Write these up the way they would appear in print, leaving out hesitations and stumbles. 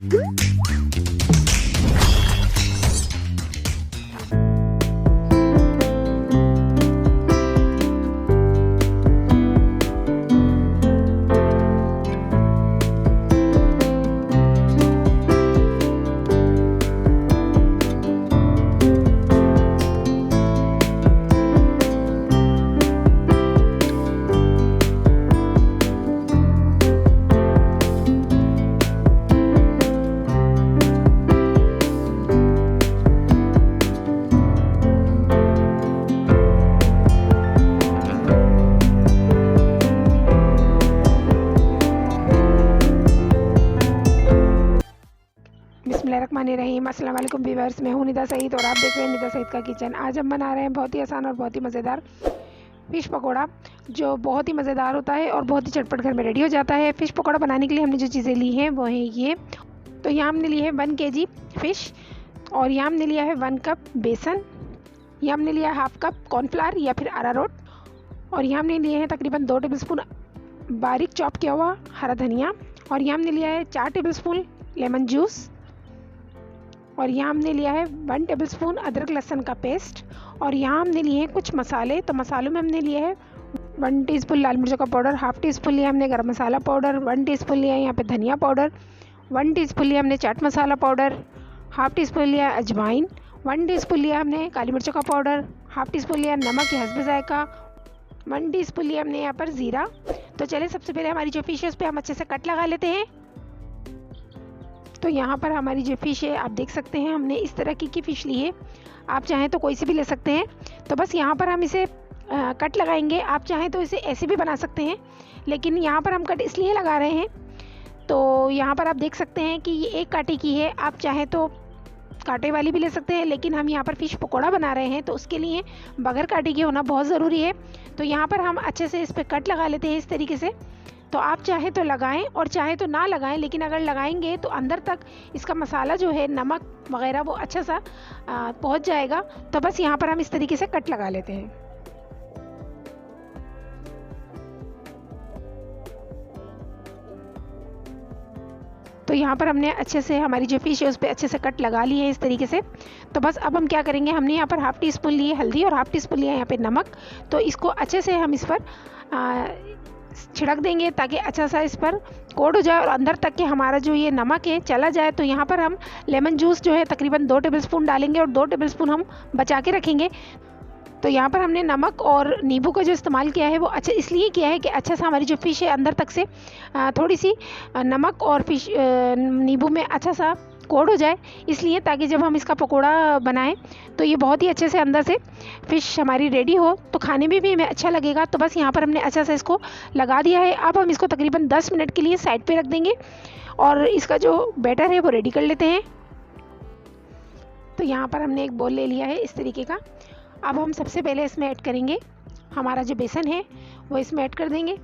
बिस्मिल्लाहिर्रहमानिर्रहीम। अस्सलाम वालेकुम व्यूअर्स, मैं हूं निदा सईद और आप देख रहे हैं निदा सईद का किचन। आज हम बना रहे हैं बहुत ही आसान और बहुत ही मज़ेदार फ़िश पकौड़ा, जो बहुत ही मज़ेदार होता है और बहुत ही झटपट घर में रेडी हो जाता है। फ़िश पकौड़ा बनाने के लिए हमने जो चीज़ें ली हैं वो हैं ये। तो यहाँ हमने लिए है 1 kg फ़िश, और यहाँ हमने लिया है 1 कप बेसन, यहाँ हमने लिया है 1/2 कप कॉर्नफ्लावर या फिर अरारोट, और यहाँ हमने लिए हैं तकरीबन 2 टेबलस्पून बारीक चॉप किया हुआ हरा धनिया, और यहाँ हमने लिया है 4 टेबलस्पून लेमन जूस, और यहाँ हमने लिया है 1 टेबलस्पून अदरक लहसुन का पेस्ट, और यहाँ हमने लिए हैं कुछ मसाले। तो मसालों में हमने लिए है 1 टीस्पून लाल मिर्चों का पाउडर, 1/2 टीस्पून लिया हमने गरम मसाला पाउडर, 1 टीस्पून लिया यहाँ पे धनिया पाउडर, 1 टीस्पून लिया हमने चाट मसाला पाउडर, 1/2 टीस्पून लिया अजवाइन, 1 टीस्पून लिया हमने काली मिर्चों का पाउडर, 1/2 टीस्पून लिया नमक या हस्ब जायका, 1 टीस्पून लिया हमने यहाँ पर ज़ीरा। तो चलिए सबसे पहले हमारी जो फ़िश है उस पर हम अच्छे से कट लगा लेते हैं। तो यहाँ पर हमारी जो फ़िश है आप देख सकते हैं, हमने इस तरह की फ़िश ली है, आप चाहें तो कोई सी भी ले सकते हैं। तो बस यहाँ पर हम इसे कट लगाएंगे। आप चाहें तो इसे ऐसे भी बना सकते हैं, लेकिन यहाँ पर हम कट इसलिए लगा रहे हैं। तो यहाँ पर आप देख सकते हैं कि ये 1 कांटे की है, आप चाहें तो कांटे वाली भी ले सकते हैं, लेकिन हम यहाँ पर फ़िश पकौड़ा बना रहे हैं तो उसके लिए बगैर कांटे की होना बहुत ज़रूरी है। तो यहाँ पर हम अच्छे से इस पर कट लगा लेते हैं इस तरीके से। तो आप चाहे तो लगाएं और चाहे तो ना लगाएं, लेकिन अगर लगाएंगे तो अंदर तक इसका मसाला जो है, नमक वगैरह, वो अच्छा सा पहुंच जाएगा। तो बस यहाँ पर हम इस तरीके से कट लगा लेते हैं। तो यहाँ पर हमने अच्छे से हमारी जो फ़िश है उस पर अच्छे से कट लगा ली है इस तरीके से। तो बस अब हम क्या करेंगे, हमने यहाँ पर 1/2 टीस्पून लिए हल्दी और 1/2 टीस्पून लिया यहाँ पे नमक। तो इसको अच्छे से हम इस पर छिड़क देंगे ताकि अच्छा सा इस पर कोट हो जाए और अंदर तक के हमारा जो ये नमक है चला जाए। तो यहाँ पर हम लेमन जूस जो है तकरीबन 2 टेबलस्पून डालेंगे और 2 टेबलस्पून हम बचा के रखेंगे। तो यहाँ पर हमने नमक और नींबू का जो इस्तेमाल किया है वो अच्छा इसलिए किया है कि अच्छा सा हमारी जो फ़िश है अंदर तक से थोड़ी सी नमक और फ़िश नींबू में अच्छा सा कोट हो जाए, इसलिए ताकि जब हम इसका पकोड़ा बनाएं तो ये बहुत ही अच्छे से अंदर से फ़िश हमारी रेडी हो, तो खाने में भी हमें अच्छा लगेगा। तो बस यहाँ पर हमने अच्छा सा इसको लगा दिया है। अब हम इसको तकरीबन 10 मिनट के लिए साइड पे रख देंगे और इसका जो बैटर है वो रेडी कर लेते हैं। तो यहाँ पर हमने एक बोल ले लिया है इस तरीके का। अब हम सबसे पहले इसमें ऐड करेंगे हमारा जो बेसन है वो इसमें ऐड कर देंगे।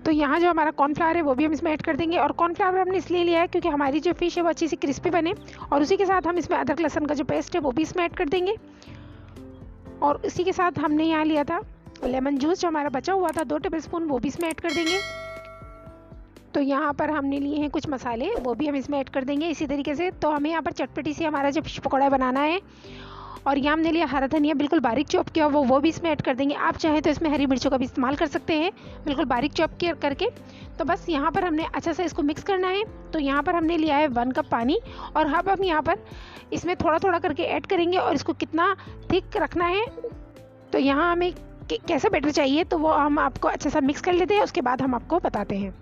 तो यहाँ जो हमारा कॉर्नफ्लावर है वो भी हम इसमें ऐड कर देंगे, और कॉर्नफ्लावर हमने इसलिए लिया है क्योंकि हमारी जो फ़िश है वो अच्छी सी क्रिस्पी बने, और उसी के साथ हम इसमें अदरक लहसुन का जो पेस्ट है वो भी इसमें ऐड कर देंगे। और इसी के साथ हमने यहाँ लिया था लेमन जूस जो हमारा बचा हुआ था 2 टेबलस्पून, वो भी इसमें ऐड कर देंगे। तो यहाँ पर हमने लिए हैं कुछ मसाले, वो भी हम इसमें ऐड कर देंगे इसी तरीके से। तो हमें यहाँ पर चटपटी सी हमारा जो फ़िश पकौड़ा बनाना है, और यहाँ हमने लिया हरा धनिया बिल्कुल बारीक चॉप किया वो भी इसमें ऐड कर देंगे। आप चाहें तो इसमें हरी मिर्चों का भी इस्तेमाल कर सकते हैं बिल्कुल बारीक चॉप करके। तो बस यहाँ पर हमने अच्छा से इसको मिक्स करना है। तो यहाँ पर हमने लिया है 1 कप पानी, और अब हम यहाँ पर इसमें थोड़ा थोड़ा करके ऐड करेंगे, और इसको कितना थिक रखना है, तो यहाँ हमें कैसा बैटर चाहिए तो वो हम आपको अच्छा सा मिक्स कर लेते हैं, उसके बाद हम आपको बताते हैं।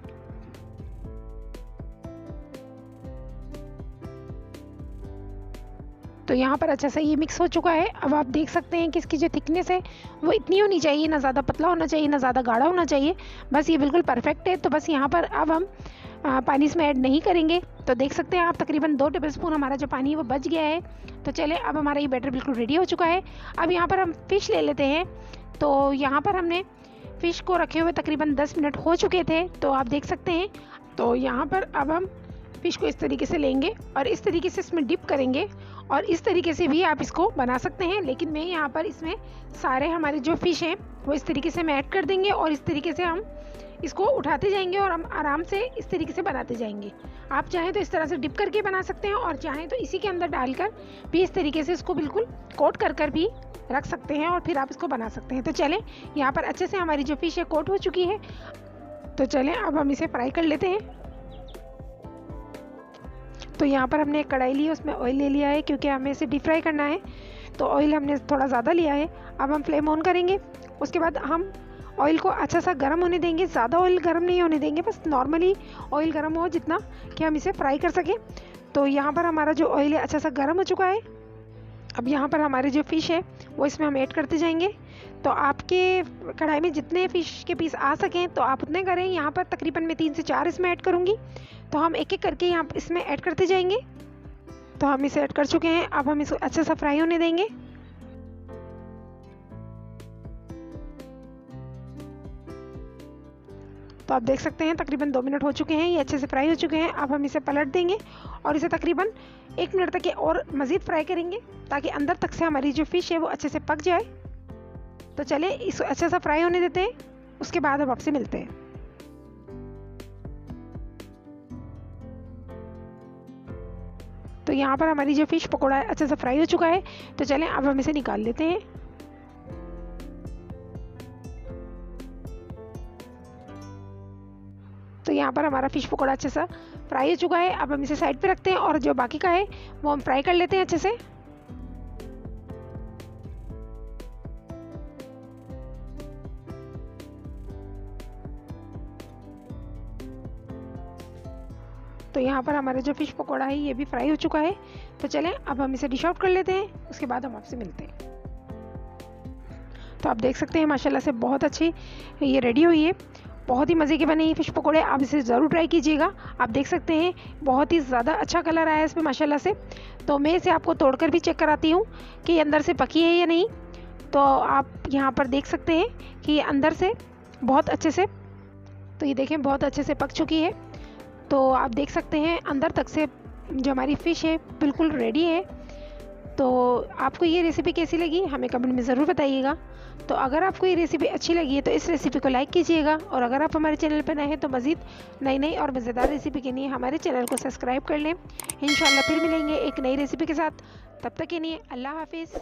तो यहाँ पर अच्छा सा ये मिक्स हो चुका है। अब आप देख सकते हैं कि इसकी जो थिकनेस है वो इतनी होनी चाहिए, ना ज़्यादा पतला होना चाहिए ना ज़्यादा गाढ़ा होना चाहिए, बस ये बिल्कुल परफेक्ट है। तो बस यहाँ पर अब हम पानी इसमें ऐड नहीं करेंगे। तो देख सकते हैं आप तकरीबन 2 टेबलस्पून हमारा जो पानी है वो बच गया है। तो चले अब हमारा ये बैटर बिल्कुल रेडी हो चुका है। अब यहाँ पर हम फ़िश ले लेते हैं। तो यहाँ पर हमने फ़िश को रखे हुए तकरीबन 10 मिनट हो चुके थे, तो आप देख सकते हैं। तो यहाँ पर अब हम फ़िश को इस तरीके से लेंगे और इस तरीके से इसमें डिप करेंगे, और इस तरीके से भी आप इसको बना सकते हैं, लेकिन मैं यहाँ पर इसमें सारे हमारे जो फ़िश हैं वो इस तरीके से हम ऐड कर देंगे, और इस तरीके से हम इसको उठाते जाएंगे और हम आराम से इस तरीके से बनाते जाएंगे। आप चाहें तो इस तरह से डिप करके बना सकते हैं और चाहें तो इसी के अंदर डालकर भी इस तरीके से इसको बिल्कुल कोट कर भी रख सकते हैं और फिर आप इसको बना सकते हैं। तो चलें, यहाँ पर अच्छे से हमारी जो फिश है कोट हो चुकी है। तो चलें अब हम इसे फ्राई कर लेते हैं। तो यहाँ पर हमने एक कढ़ाई ली है, उसमें ऑयल ले लिया है क्योंकि हमें इसे डीप फ्राई करना है, तो ऑयल हमने थोड़ा ज़्यादा लिया है। अब हम फ्लेम ऑन करेंगे, उसके बाद हम ऑयल को अच्छा सा गर्म होने देंगे। ज़्यादा ऑयल गर्म नहीं होने देंगे, बस नॉर्मली ऑयल गर्म हो जितना कि हम इसे फ्राई कर सकें। तो यहाँ पर हमारा जो ऑयल है अच्छा सा गर्म हो चुका है। अब यहाँ पर हमारे जो फ़िश है वो इसमें हम ऐड करते जाएंगे। तो आपके कढ़ाई में जितने फ़िश के पीस आ सकें तो आप उतने करें। यहाँ पर तकरीबन मैं 3 से 4 इसमें ऐड करूँगी, तो हम एक एक करके यहाँ इसमें ऐड करते जाएंगे। तो हम इसे ऐड कर चुके हैं, अब हम इसे अच्छे से फ्राई होने देंगे। तो आप देख सकते हैं तकरीबन 2 मिनट हो चुके हैं, ये अच्छे से फ्राई हो चुके हैं। अब हम इसे पलट देंगे और इसे तकरीबन 1 मिनट तक और मज़ीद फ्राई करेंगे ताकि अंदर तक से हमारी जो फ़िश है वो अच्छे से पक जाए। तो चलिए इसको अच्छे से फ्राई होने देते हैं, उसके बाद हम आपसे मिलते हैं। तो यहाँ पर हमारी जो फ़िश पकौड़ा है अच्छे से फ्राई हो चुका है। तो चलें अब हम इसे निकाल लेते हैं। तो यहाँ पर हमारा फ़िश पकौड़ा अच्छे से फ्राई हो चुका है। अब हम इसे साइड पे रखते हैं और जो बाकी का है वो हम फ्राई कर लेते हैं अच्छे से। तो यहाँ पर हमारा जो फ़िश पकौड़ा है ये भी फ्राई हो चुका है। तो चलें अब हम इसे डिश आउट कर लेते हैं, उसके बाद हम आपसे मिलते हैं। तो आप देख सकते हैं माशाल्लाह से बहुत अच्छी ये रेडी हुई है, बहुत ही मज़े के बने ये फ़िश पकौड़े। आप इसे ज़रूर ट्राई कीजिएगा। आप देख सकते हैं बहुत ही ज़्यादा अच्छा कलर आया है इसमें माशाल्लाह से। तो मैं इसे आपको तोड़कर भी चेक कराती हूँ कि ये अंदर से पकी है या नहीं। तो आप यहाँ पर देख सकते हैं कि ये अंदर से बहुत अच्छे से, तो ये देखें बहुत अच्छे से पक चुकी है। तो आप देख सकते हैं अंदर तक से जो हमारी फ़िश है बिल्कुल रेडी है। तो आपको ये रेसिपी कैसी लगी हमें कमेंट में ज़रूर बताइएगा। तो अगर आपको ये रेसिपी अच्छी लगी है तो इस रेसिपी को लाइक कीजिएगा, और अगर आप हमारे चैनल पर नए हैं तो मज़ीद नई और मज़ेदार रेसिपी के लिए हमारे चैनल को सब्सक्राइब कर लें। इंशाल्लाह फिर मिलेंगे एक नई रेसिपी के साथ, तब तक के लिए अल्लाह हाफिज़।